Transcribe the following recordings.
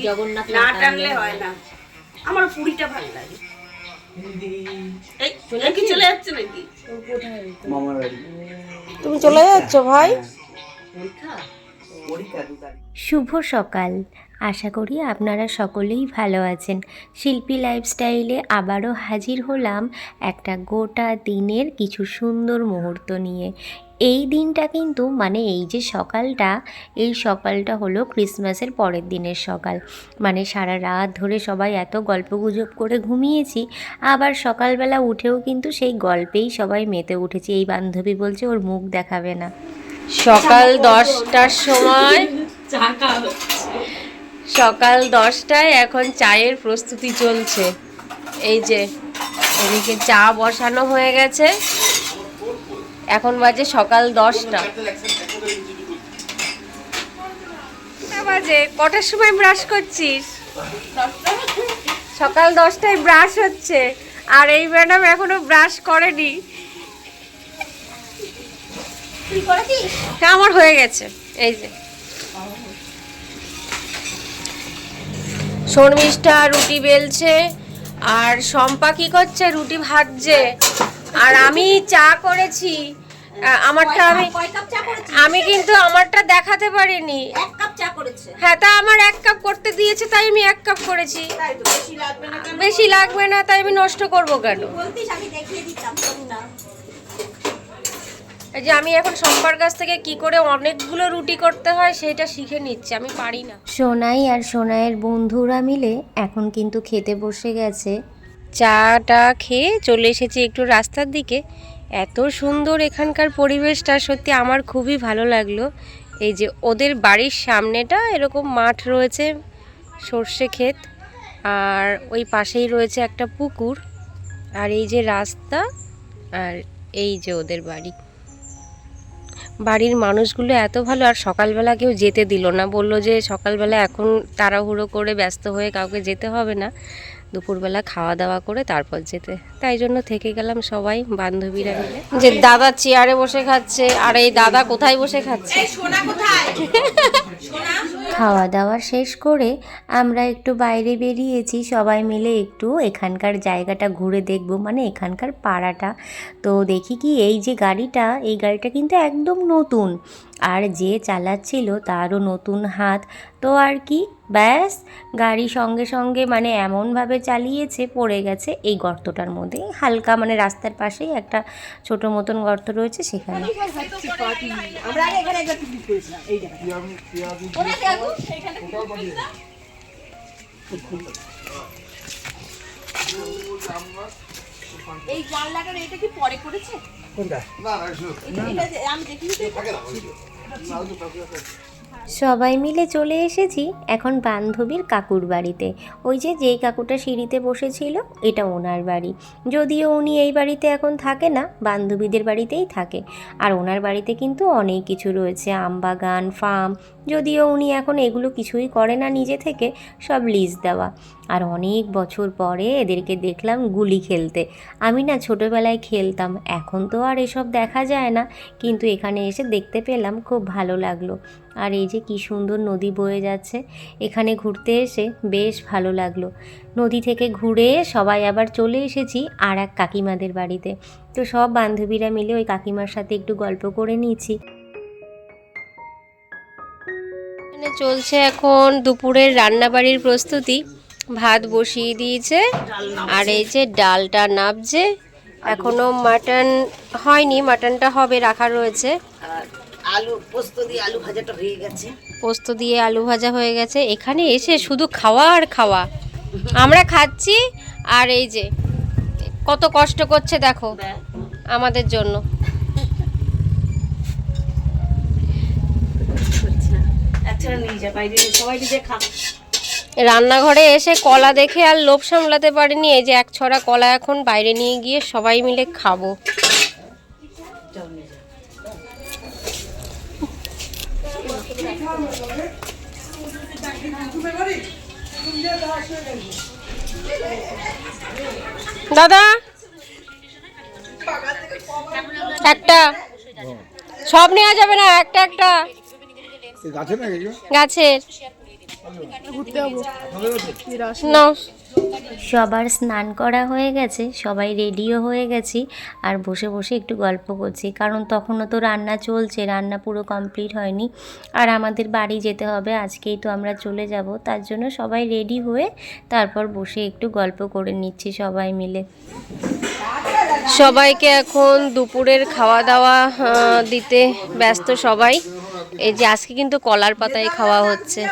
জগন্নাথ না টানলে হয় না। আমার পুরিটা ভালো লাগে। চলে যাচ্ছে নাকি? তুমি চলে যাচ্ছ ভাই? শুভ সকাল। আশা করি আপনারা সকলেই ভালো আছেন। শিল্পী লাইফস্টাইলে আবারও হাজির হলাম একটা গোটা দিনের কিছু সুন্দর মুহূর্ত নিয়ে। এই দিনটা কিন্তু মানে এই যে সকালটা, এই সকালটা হলো ক্রিসমাসের পরের দিনের সকাল। মানে সারা রাত ধরে সবাই এত গল্পগুজব করে ঘুমিয়েছি, আবার সকালবেলা উঠেও কিন্তু সেই গল্পেই সবাই মেতে উঠেছি। এই বান্ধবী বলছে ওর মুখ দেখাবে না। সকাল 10টার সময়, সকাল 10টায় এখন চায়ের প্রস্তুতি চলছে। এই যে এদিকে চা বসানো হয়ে গেছে, এখন বাজে সকাল 10টা বাজে। কটার সময় ব্রাশ করছিস? সকাল 10টায় ব্রাশ হচ্ছে, আর এই ম্যাডাম এখনো ব্রাশ করেনি। আমার হয়ে গেছে। এই যে শর্মিষ্ঠা রুটি বেলছে, আর শম্পা কি করছে? রুটি ভাজছে। আর আমি চা করেছি। আমারটা আমি কিন্তু আমারটা দেখাতে পারিনি। 1 কাপ চা করেছে। হ্যাঁ, তা আমার 1 কাপ করতে দিয়েছে, তাই আমি 1 কাপ করেছি। বেশি লাগবে না, তাই আমি নষ্ট করবো কেন? আমি দেখিয়ে দিতাম না। এই যে আমি এখন শম্পার কাছ থেকে কি করে অনেকগুলো রুটি করতে হয় সেটা শিখে নিচ্ছি, আমি পারি না। সোনাই আর সোনাইয়ের বন্ধুরা মিলে এখন কিন্তু খেতে বসে গেছে। চাটা খেয়ে চলে এসেছি একটু রাস্তার দিকে। এত সুন্দর এখানকার পরিবেশটা, সত্যি আমার খুবই ভালো লাগলো। এই যে ওদের বাড়ির সামনেটা এরকম মাঠ রয়েছে, সর্ষে ক্ষেত, আর ওই পাশেই রয়েছে একটা পুকুর, আর এই যে রাস্তা, আর এই যে ওদের বাড়ি। বাড়ির মানুষগুলো এত ভালো। আর সকালবেলা কেউ যেতে দিল না, বললো যে সকালবেলা এখন তাড়াহুড়ো করে ব্যস্ত হয়ে কাউকে যেতে হবে না, দুপুরবেলা খাওয়া দাওয়া করে তারপর যেতে। তাই জন্য থেকে গেলাম সবাই বান্ধবীরা মিলে। যে দাদা চেয়ারে বসে খাচ্ছে, আর এই দাদা কোথায় বসে খাচ্ছে? খাওয়া দাওয়া শেষ করে আমরা একটু বাইরে বেরিয়েছি সবাই মিলে, একটু এখানকার জায়গাটা ঘুরে দেখব, মানে এখানকার পাড়াটা। তো দেখি কি, এই যে গাড়িটা, এই গাড়িটা কিন্তু একদম নতুন, আর যে চালাচ্ছিল তারও নতুন হাত। তো আর কি, ব্যাস গাড়ি সঙ্গে সঙ্গে মানে এমনভাবে চালিয়েছে, পড়ে গেছে এই গর্তটার মধ্যে। হালকা মানে রাস্তার পাশেই একটা ছোট মতন গর্ত রয়েছে, সেখানে। এই জানলাটার এটা কি পরে করেছে? কোনটা? না আমি দেখিনি। সবাই মিলে চলে এসেছি এখন বান্ধবীর কাকুর বাড়িতে। ওই যে যেই কাকুটা সিঁড়িতে বসেছিল, এটা ওনার বাড়ি। যদিও উনি এই বাড়িতে এখন থাকে না, বান্ধবীদের বাড়িতেই থাকে। আর ওনার বাড়িতে কিন্তু অনেক কিছু রয়েছে, আমবাগান, ফার্ম। যদিও উনি এখন এগুলো কিছুই করে না নিজে থেকে, সব লিজ দেওয়া। আর অনেক বছর পরে এদেরকে দেখলাম গুলি খেলতে। আমি না ছোটোবেলায় খেলতাম, এখন তো আর এসব দেখা যায় না, কিন্তু এখানে এসে দেখতে পেলাম, খুব ভালো লাগলো। আর এই যে কী সুন্দর নদী বয়ে যাচ্ছে, এখানে ঘুরতে এসে বেশ ভালো লাগলো। নদী থেকে ঘুরে সবাই আবার চলে এসেছি আর এক কাকিমাদের বাড়িতে। তো সব বান্ধবীরা মিলে ওই কাকিমার সাথে একটু গল্প করে নিয়েছি। এখানে চলছে এখন দুপুরের রান্নাবাড়ির প্রস্তুতি। ভাত বসিয়ে দিয়েছে, আর এই যে ডালটা নাবছে। এখনো মাটন হয়নি, মাটনটা হবে, রাখা রয়েছে। আলু পোস্ত দিয়ে আলু ভাজাটা হয়ে গেছে। পোস্ত দিয়ে আলু ভাজা হয়ে গেছে। এখানে এসে শুধু খাওয়া আর খাওয়া। আমরা খাচ্ছি, আর এই যে কত কষ্ট করছে দেখো আমাদের জন্য। রান্নাঘরে এসে কলা দেখে আর লোভ সামলাতে পারিনি, এই যে 1 ছড়া কলা এখন বাইরে নিয়ে গিয়ে সবাই মিলে খাবো। দাদা একটা, সব নেওয়া যাবে না, একটা একটা গাছের। নাও। সবার স্নান করা হয়ে গেছে, সবাই রেডিও হয়ে গেছি, আর বসে বসে একটু গল্প করছি, কারণ তখনও তো রান্না চলছে, রান্না পুরো কমপ্লিট হয়নি, আর আমাদের বাড়ি যেতে হবে, আজকেই তো আমরা চলে যাব, তার জন্য সবাই রেডি হয়ে তারপর বসে একটু গল্প করে নিচ্ছি সবাই মিলে। সবাইকে এখন দুপুরের খাওয়া দাওয়া দিতে ব্যস্ত সবাই। এই যে আজকে কিন্তু কলার পাতায় খাওয়া হচ্ছে।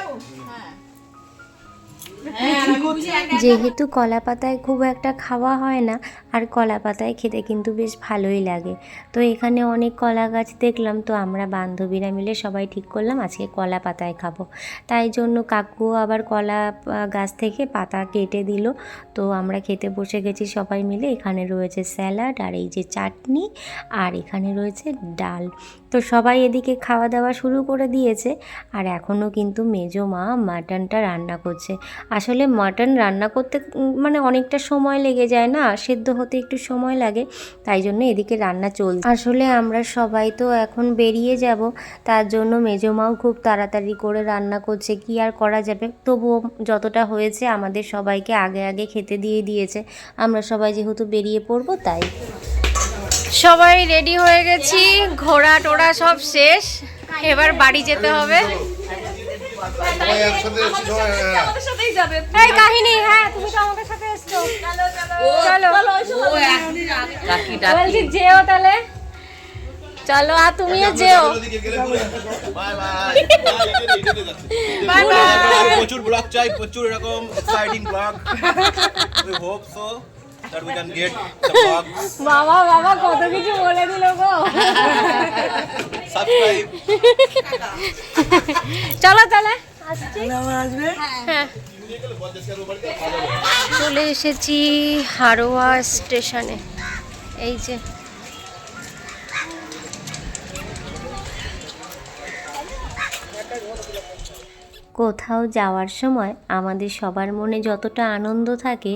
যেহেতু কলা পাতায় খুব একটা খাওয়া হয় না, আর কলা পাতায় খেতে কিন্তু বেশ ভালোই লাগে, তো এখানে অনেক কলা গাছ দেখলাম, তো আমরা বান্ধবীরা মিলে সবাই ঠিক করলাম আজকে কলা পাতায় খাবো। তাই জন্য কাকু আবার কলা গাছ থেকে পাতা কেটে দিল, তো আমরা খেতে বসে গেছি সবাই মিলে। এখানে রয়েছে স্যালাড, আর এই যে চাটনি, আর এখানে রয়েছে ডাল। তো সবাই এদিকে খাওয়া দাওয়া শুরু করে দিয়েছে, আর এখনও কিন্তু মেজো মা মাটনটা রান্না করছে। আসলে মাটন রান্না করতে মানে অনেকটা সময় লেগে যায় না, সেদ্ধ হতে একটু সময় লাগে, তাই জন্য এদিকে রান্না চলছে। আসলে আমরা সবাই তো এখন বেরিয়ে যাব, তার জন্য মেজো মাও খুব তাড়াতাড়ি করে রান্না করছে, কি আর করা যাবে। তবুও যতটা হয়েছে আমাদের সবাইকে আগে আগে খেতে দিয়ে দিয়েছে, আমরা সবাই যেহেতু বেরিয়ে পড়বো তাই। সবাই রেডি হয়ে গেছি, ঘোড়া টোড়া সব শেষ, এবার বাড়ি যেতে হবে। এই কাহিনী, হ্যাঁ তুমি তো আমাদের সাথে এসছো, চলো বলছি যেও তাহলে, চলো আর তুমিও যেও। Bye bye. প্রচুর ব্লগ চাই, প্রচুর এরকম exciting blog. We hope so that we can get the vlogs. বাবা বাবা কত কিছু বলে দিল গো। Subscribe. চলো তাহলে আসছি। হ্যাঁ চলে এসেছি হারোয়া স্টেশনে। এই যে কোথাও যাওয়ার সময় আমাদের সবার মনে যতটা আনন্দ থাকে,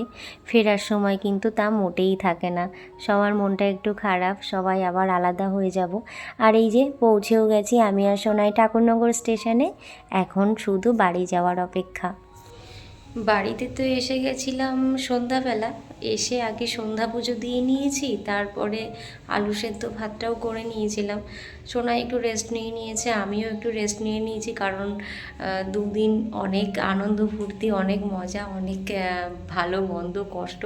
ফেরার সময় কিন্তু তা মোটেই থাকে না। সবার মনটা একটু খারাপ, সবাই আবার আলাদা হয়ে যাব। আর এই যে পৌঁছেও গেছি আমি আর সোনাই ঠাকুরনগর স্টেশনে, এখন শুধু বাড়ি যাওয়ার অপেক্ষা। বাড়িতে তো এসে গেছিলাম সন্ধ্যাবেলা, এসে আগে সন্ধ্যা পুজো দিয়ে নিয়েছি, তারপরে আলু সেদ্ধ ভাতটাও করে নিয়েছিলাম। সোনাই একটু রেস্ট নিয়ে নিয়েছে, আমিও একটু রেস্ট নিয়ে নিয়েছি, কারণ দুদিন অনেক আনন্দ ফুর্তি, অনেক মজা, অনেক ভালো মন্দ কষ্ট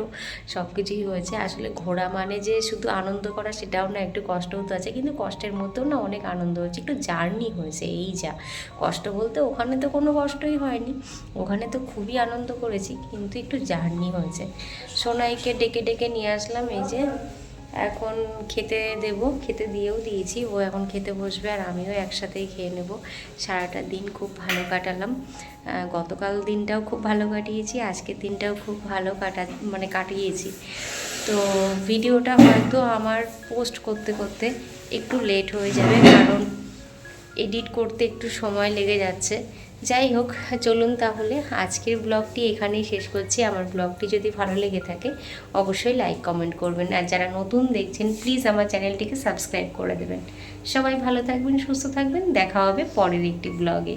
সব কিছুই হয়েছে। আসলে ঘোরা মানে যে শুধু আনন্দ করা সেটাও না, একটু কষ্টও তো আছে, কিন্তু কষ্টের মধ্যেও না অনেক আনন্দ হয়েছে, একটু জার্নি হয়েছে, এই যা। কষ্ট বলতে ওখানে তো কোনো কষ্টই হয়নি, ওখানে তো খুবই আনন্দ করেছি, কিন্তু একটু জার্নি হয়েছে। সোনাইকে ডেকে ডেকে নিয়ে আসলাম, এই যে এখন খেতে দেব, খেতে দিয়েও দিয়েছি, ও এখন খেতে বসবে আর আমিও একসাথেই খেয়ে নেব। সারাটা দিন খুব ভালো কাটালাম, গতকাল দিনটাও খুব ভালো কাটিয়েছি, আজকের দিনটাও খুব ভালো কাটিয়েছি। তো ভিডিওটা হয়তো আমার পোস্ট করতে করতে একটু লেট হয়ে যাবে, কারণ এডিট করতে একটু সময় লেগে যাচ্ছে। যাই হোক, চলুন তাহলে আজকের ব্লগটি এখানেই শেষ করছি। আমার ব্লগটি যদি ভালো লেগে থাকে অবশ্যই লাইক কমেন্ট করবেন, আর যারা নতুন দেখছেন প্লিজ আমার চ্যানেলটিকে সাবস্ক্রাইব করে দেবেন। সবাই ভালো থাকবেন, সুস্থ থাকবেন, দেখা হবে পরের একটি ব্লগে।